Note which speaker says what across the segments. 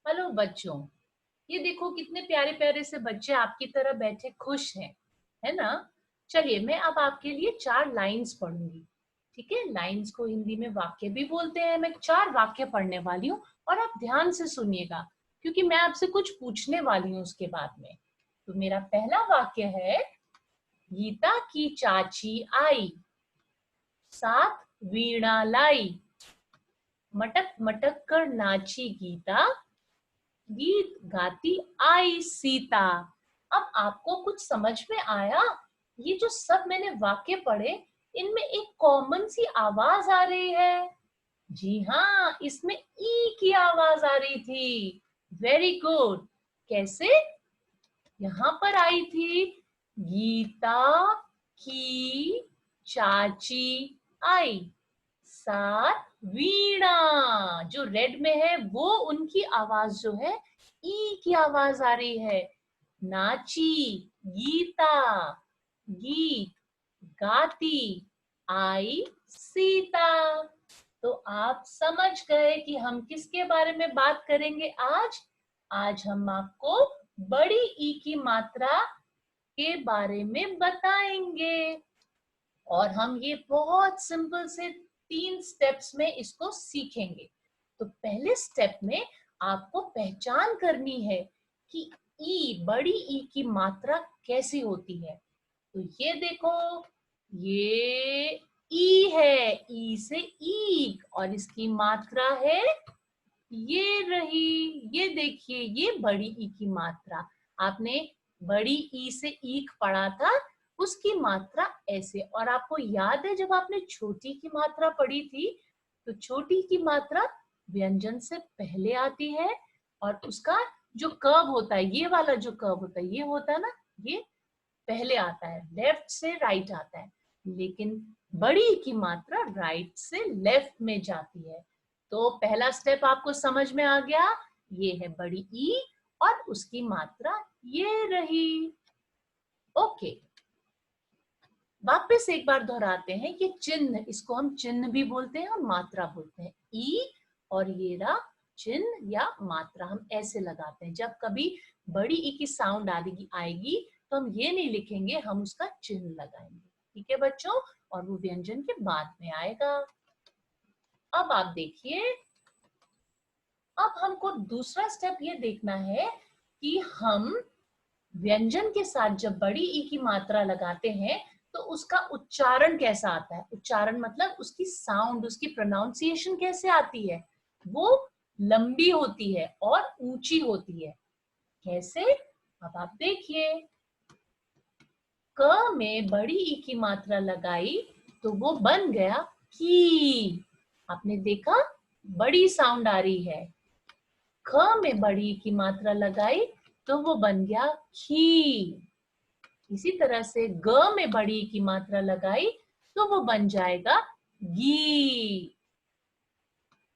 Speaker 1: Hello बच्चों, ये देखो कितने प्यारे प्यारे से बच्चे आपकी तरह बैठे खुश हैं, है ना। चलिए मैं अब आपके लिए 4 लाइंस पढ़ूंगी। ठीक है, लाइंस को हिंदी में वाक्य भी बोलते हैं। मैं 4 वाक्य पढ़ने वाली हूँ और आप ध्यान से सुनिएगा, क्योंकि मैं आपसे कुछ पूछने वाली हूँ उसके बाद में। तो मेरा पहला वाक्य है, गीता की चाची आई, साथ वीणा लाई, मटक मटक कर नाची गीता, गीत गाती आई सीता। अब आपको कुछ समझ में आया? ये जो सब मैंने वाक्य पढ़े, इनमें एक कॉमन सी आवाज आ रही है। जी हाँ, इसमें ई की आवाज आ रही थी। Very good. कैसे? यहाँ पर आई थी, गीता की चाची आई, साथ वीणा, जो रेड में है वो उनकी आवाज जो है ई की आवाज आ रही है। नाची गीता, गीत गाती आई सीता। तो आप समझ गए कि हम किसके बारे में बात करेंगे आज। आज हम आपको बड़ी ई की मात्रा के बारे में बताएंगे, और हम ये बहुत सिंपल से 3 स्टेप्स में इसको सीखेंगे। तो पहले स्टेप में आपको पहचान करनी है कि ई, बड़ी ई की मात्रा कैसी होती है। तो ये देखो, ये ई है, ई से ईक, और इसकी मात्रा है ये रही। ये देखिए, ये बड़ी ई की मात्रा। आपने बड़ी ई से ईक पढ़ा था, उसकी मात्रा ऐसे। और आपको याद है जब आपने छोटी की मात्रा पढ़ी थी, तो छोटी की मात्रा व्यंजन से पहले आती है, और उसका जो कर्व होता है, ये वाला जो कर्व होता है, ये होता है ना, ये पहले आता है, लेफ्ट से राइट आता है। लेकिन बड़ी की मात्रा राइट से लेफ्ट में जाती है। तो पहला स्टेप आपको समझ में आ गया, ये है बड़ी ई, और उसकी मात्रा ये रही। ओके, वापस एक बार दोहराते हैं। ये चिन्ह, इसको हम चिन्ह भी बोलते हैं और मात्रा बोलते हैं। ई और ये रहा चिन्ह या मात्रा, हम ऐसे लगाते हैं। जब कभी बड़ी ई की साउंड आएगी तो हम ये नहीं लिखेंगे, हम उसका चिन्ह लगाएंगे। ठीक है बच्चों, और वो व्यंजन के बाद में आएगा। अब आप देखिए, अब हमको दूसरा स्टेप ये देखना है कि हम व्यंजन के साथ जब बड़ी ई की मात्रा लगाते हैं तो उसका उच्चारण कैसा आता है। उच्चारण मतलब उसकी साउंड, उसकी प्रोनाउंसिएशन कैसे आती है। वो लंबी होती है और ऊंची होती है। कैसे? अब आप देखिए, क में बड़ी ई की मात्रा लगाई तो वो बन गया की। आपने देखा, बड़ी साउंड आ रही है। ख में बड़ी की मात्रा लगाई तो वो बन गया खी। इसी तरह से ग में बड़ी की मात्रा लगाई तो वो बन जाएगा गी।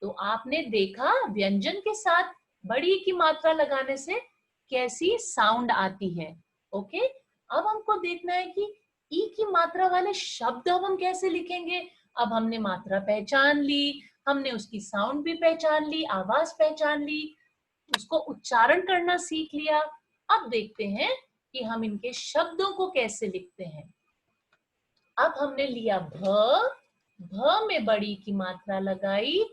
Speaker 1: तो आपने देखा, व्यंजन के साथ बड़ी की मात्रा लगाने से कैसी साउंड आती है। ओके, अब हमको देखना है कि ई की मात्रा वाले शब्द अब हम कैसे लिखेंगे। अब हमने मात्रा पहचान ली, हमने उसकी साउंड भी पहचान ली, आवाज पहचान ली, उसको उच्चारण करना सीख लिया। अब देखते हैं कि हम इनके शब्दों को कैसे लिखते हैं। अब हमने लिया भ में बड़ी की मात्रा लगाई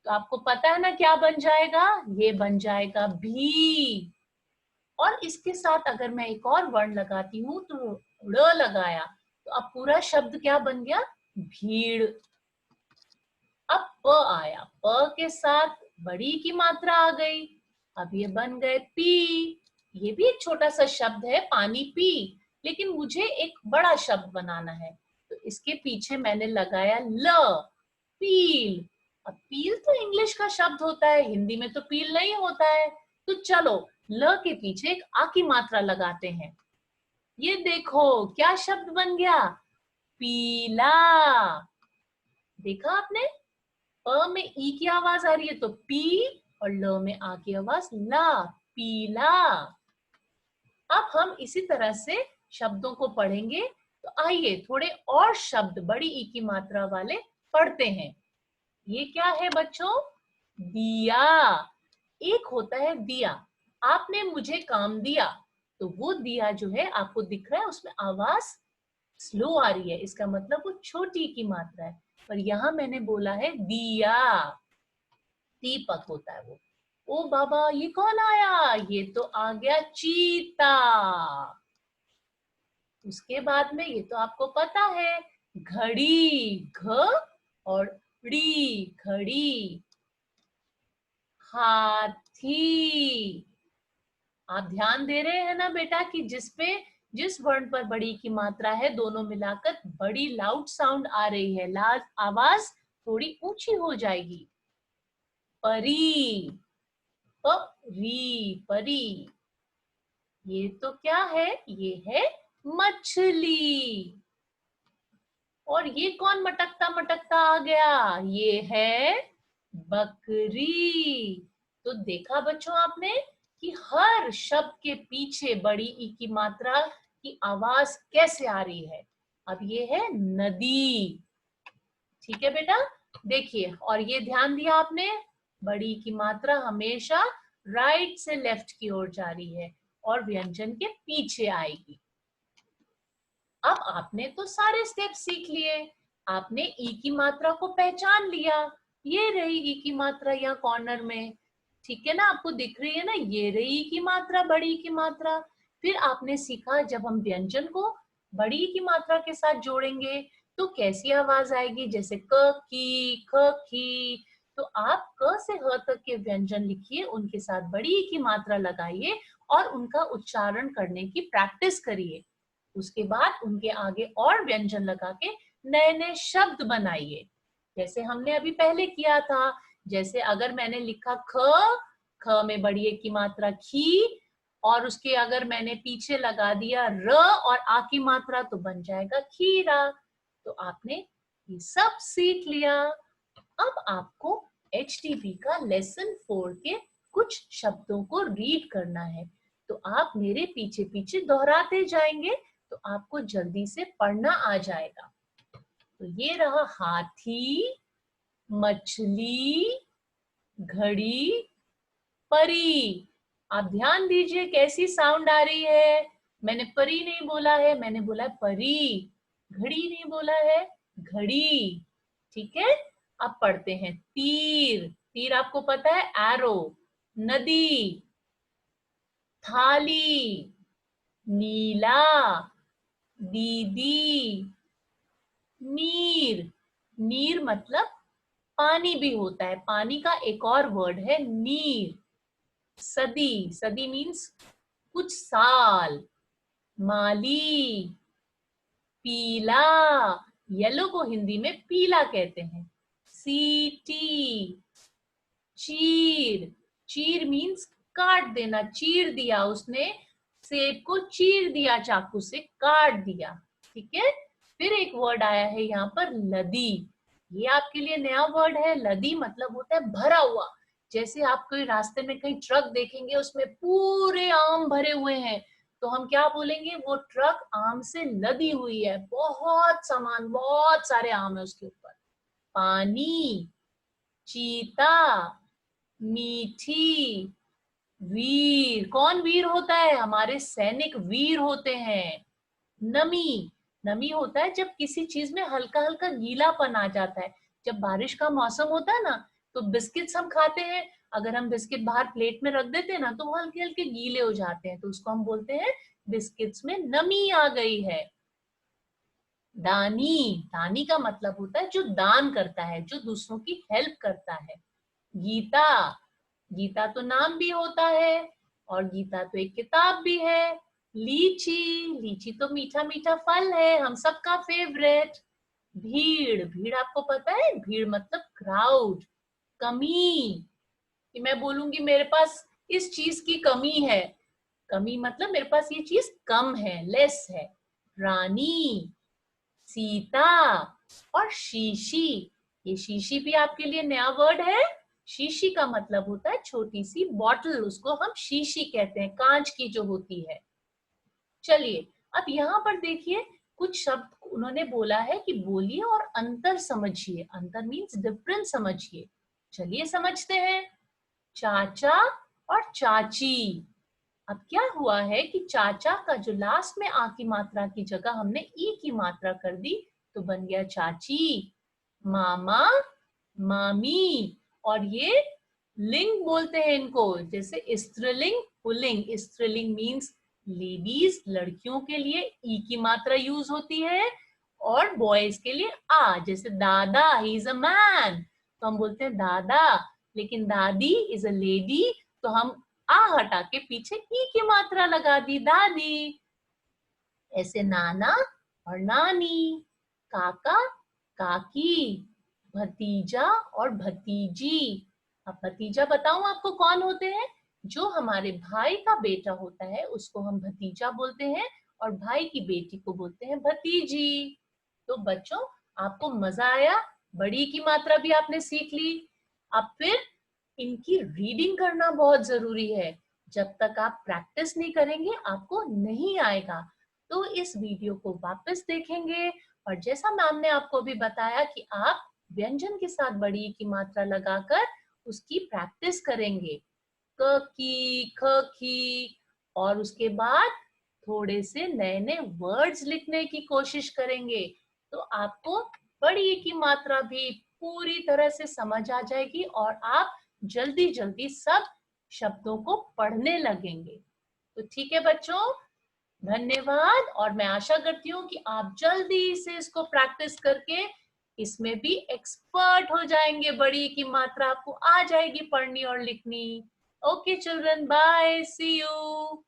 Speaker 1: तो आपको पता है ना क्या बन जाएगा, ये बन जाएगा भी। और इसके साथ अगर मैं एक और वर्ण लगाती हूँ तो ड़ लगाया, तो अब पूरा शब्द क्या बन गया, भीड़। अब प आया, प के साथ बड़ी की मात्रा आ गई, अब ये बन गए पी। ये भी एक छोटा सा शब्द है, पानी पी, लेकिन मुझे एक बड़ा शब्द बनाना है, तो इसके पीछे मैंने लगाया ल, पील। अब पील तो इंग्लिश का शब्द होता है, हिंदी में तो पील नहीं होता है। तो चलो ल के पीछे एक आ की मात्रा लगाते हैं। ये देखो क्या शब्द बन गया, पीला। देखा आपने, प में ई की आवाज आ रही है तो पी, और ल में आ की आवाज ला, पीला। अब हम इसी तरह से शब्दों को पढ़ेंगे। तो आइए थोड़े और शब्द बड़ी ई की मात्रा वाले पढ़ते हैं। ये क्या है बच्चों, दिया। एक होता है दिया, आपने मुझे काम दिया, तो वो दिया जो है आपको दिख रहा है, उसमें आवाज स्लो आ रही है, इसका मतलब वो छोटी की मात्रा है। पर यहाँ मैंने बोला है दिया, दीपक होता है वो। ओ बाबा, ये कौन आया? ये तो आ गया चीता। उसके बाद में ये तो आपको पता है, घड़ी, घ और ड़ी, घड़ी। हाथी। आप ध्यान दे रहे हैं ना बेटा कि जिस वर्ण पर बड़ी की मात्रा है, दोनों मिलाकर बड़ी लाउड साउंड आ रही है, लाल आवाज थोड़ी ऊंची हो जाएगी। परी, परी, परी। ये तो क्या है? ये है मछली। और ये कौन मटकता मटकता आ गया? ये है बकरी। तो देखा बच्चों आपने कि हर शब्द के पीछे बड़ी ई की मात्रा की आवाज कैसे आ रही है। अब ये है नदी। ठीक है बेटा, देखिए, और ये ध्यान दिया आपने, बड़ी की मात्रा हमेशा राइट से लेफ्ट की ओर जा रही है और व्यंजन के पीछे आएगी। अब आपने तो सारे स्टेप सीख लिए, आपने ई की मात्रा को पहचान लिया। ये रही ई की मात्रा यहाँ कॉर्नर में, ठीक है ना, आपको दिख रही है ना, ये रही ई की मात्रा, बड़ी ई की मात्रा। फिर आपने सीखा जब हम व्यंजन को बड़ी ई की मात्रा के साथ जोड़ेंगे तो कैसी आवाज आएगी, जैसे क की, ख की। तो आप क से ह तक के व्यंजन लिखिए, उनके साथ बड़ी ई की मात्रा लगाइए और उनका उच्चारण करने की प्रैक्टिस करिए। उसके बाद उनके आगे और व्यंजन लगा के नए नए शब्द बनाइए, जैसे हमने अभी पहले किया था। जैसे अगर मैंने लिखा ख, ख में बड़ी एक की मात्रा खी, और उसके अगर मैंने पीछे लगा दिया र और आ की मात्रा, तो बन जाएगा खीरा। तो आपने ये सब सीख लिया। अब आपको HTP का लेसन 4 के कुछ शब्दों को रीड करना है, तो आप मेरे पीछे पीछे दोहराते जाएंगे, तो आपको जल्दी से पढ़ना आ जाएगा। तो ये रहा हाथी, मछली, घड़ी, परी। आप ध्यान दीजिए कैसी साउंड आ रही है। मैंने परी नहीं बोला है, मैंने बोला परी। घड़ी नहीं बोला है, घड़ी। ठीक है, अब पढ़ते हैं। तीर, तीर आपको पता है, एरो। नदी, थाली, नीला, दीदी, नीर। नीर मतलब पानी भी होता है, पानी का एक और वर्ड है नीर। सदी, सदी मीन्स कुछ साल। माली, पीला, येलो को हिंदी में पीला कहते हैं। सीटी, चीर, चीर मीन्स काट देना, चीर दिया उसने, सेब को चीर दिया, चाकू से काट दिया। ठीक है, फिर एक वर्ड आया है यहाँ पर लदी। ये आपके लिए नया वर्ड है। लदी मतलब होता है भरा हुआ। जैसे आप कोई रास्ते में कहीं ट्रक देखेंगे, उसमें पूरे आम भरे हुए हैं, तो हम क्या बोलेंगे, वो ट्रक आम से लदी हुई है, बहुत सामान, बहुत सारे आम है उसके ऊपर। पानी, चीता, मीठी, वीर। कौन वीर होता है? हमारे सैनिक वीर होते हैं। नमी, नमी होता है जब किसी चीज में हल्का हल्का गीलापन आ जाता है। जब बारिश का मौसम होता है ना, तो बिस्किट्स हम खाते हैं, अगर हम बिस्किट बाहर प्लेट में रख देते हैं ना, तो वो हल्के हल्के गीले हो जाते हैं, तो उसको हम बोलते हैं बिस्किट्स में नमी आ गई है। दानी, दानी का मतलब होता है जो दान करता है, जो दूसरों की हेल्प करता है। गीता, गीता तो नाम भी होता है, और गीता तो एक किताब भी है। लीची, लीची तो मीठा मीठा फल है, हम सबका फेवरेट। भीड़, भीड़ आपको पता है, भीड़ मतलब क्राउड। कमी, कि मैं बोलूंगी मेरे पास इस चीज की कमी है, कमी मतलब मेरे पास ये चीज कम है, लेस है। रानी, सीता, और शीशी। ये शीशी भी आपके लिए नया वर्ड है। शीशी का मतलब होता है छोटी सी बॉटल, उसको हम शीशी कहते हैं, कांच की जो होती है। चलिए, अब यहाँ पर देखिए, कुछ शब्द उन्होंने बोला है कि बोलिए और अंतर समझिए। अंतर मीन्स डिफरेंस समझिए। चलिए समझते हैं। चाचा और चाची। अब क्या हुआ है कि चाचा का जो लास्ट में आ की मात्रा की जगह हमने ई की मात्रा कर दी, तो बन गया चाची। मामा, मामी। और ये लिंग बोलते हैं इनको, जैसे स्त्रीलिंग, पुल्लिंग। स्त्रीलिंग मीन्स लेडीज, लड़कियों के लिए ई की मात्रा यूज होती है, और बॉयज के लिए आ। जैसे दादा, ही इज अ मैन, तो हम बोलते हैं दादा। लेकिन दादी इज अ लेडी, तो हम आ हटा के पीछे ई की मात्रा लगा दी, दादी। ऐसे नाना और नानी, काका, काकी, भतीजा और भतीजी। अब भतीजा बताऊं आपको कौन होते हैं? जो हमारे भाई का बेटा होता है उसको हम भतीजा बोलते हैं, और भाई की बेटी को बोलते हैं भतीजी। तो बच्चों, आपको मजा आया? बड़ी की मात्रा भी आपने सीख ली। अब फिर इनकी रीडिंग करना बहुत जरूरी है। जब तक आप प्रैक्टिस नहीं करेंगे आपको नहीं आएगा। तो इस वीडियो को वापस देखेंगे, और जैसा मैम ने आपको भी बताया कि आप व्यंजन के साथ बड़ी की मात्रा लगाकर उसकी प्रैक्टिस करेंगे, क की, ख की। और उसके बाद थोड़े से नए नए वर्ड्स लिखने की कोशिश करेंगे, तो आपको बड़ी की मात्रा भी पूरी तरह से समझ आ जाएगी, और आप जल्दी जल्दी सब शब्दों को पढ़ने लगेंगे। तो ठीक है बच्चों, धन्यवाद। और मैं आशा करती हूँ कि आप जल्दी से इसको प्रैक्टिस करके इसमें भी एक्सपर्ट हो जाएंगे। बड़ी की मात्रा आपको आ जाएगी पढ़नी और लिखनी। Okay children, bye, see you.